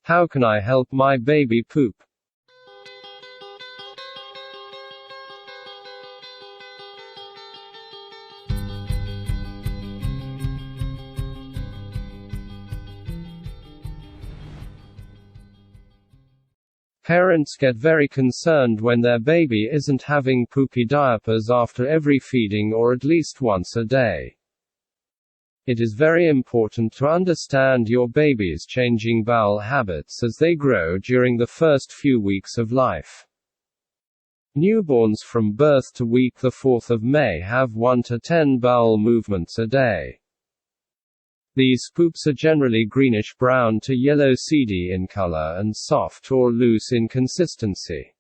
How can I help my baby poop? Parents get very concerned when their baby isn't having poopy diapers after every feeding or at least once a day. It is very important to understand your baby's changing bowel habits as they grow during the first few weeks of life. Newborns from birth to week 4 May have 1 to 10 bowel movements a day. These poops are generally greenish-brown to yellow seedy in color and soft or loose in consistency.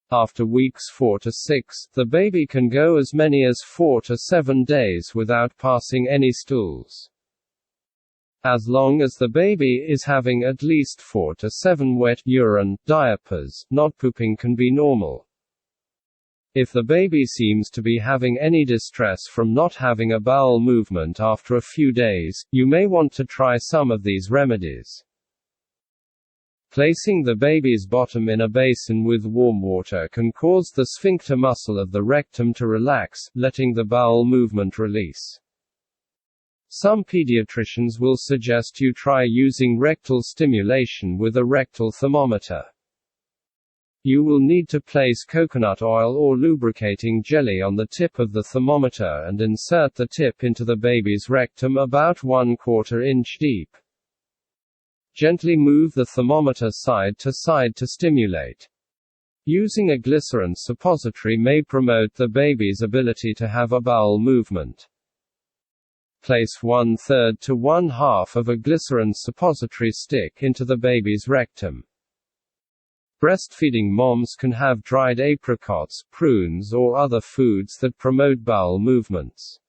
After weeks 4 to 6, the baby can go as many as 4 to 7 days without passing any stools. As long as the baby is having at least 4 to 7 wet urine diapers, not pooping can be normal. If the baby seems to be having any distress from not having a bowel movement after a few days, you may want to try some of these remedies. Placing the baby's bottom in a basin with warm water can cause the sphincter muscle of the rectum to relax, letting the bowel movement release. Some pediatricians will suggest you try using rectal stimulation with a rectal thermometer. You will need to place coconut oil or lubricating jelly on the tip of the thermometer and insert the tip into the baby's rectum about 1/4 inch deep. Gently move the thermometer side to stimulate. Using a glycerin suppository may promote the baby's ability to have a bowel movement. Place 1/3 to 1/2 of a glycerin suppository stick into the baby's rectum. Breastfeeding moms can have dried apricots, prunes or other foods that promote bowel movements.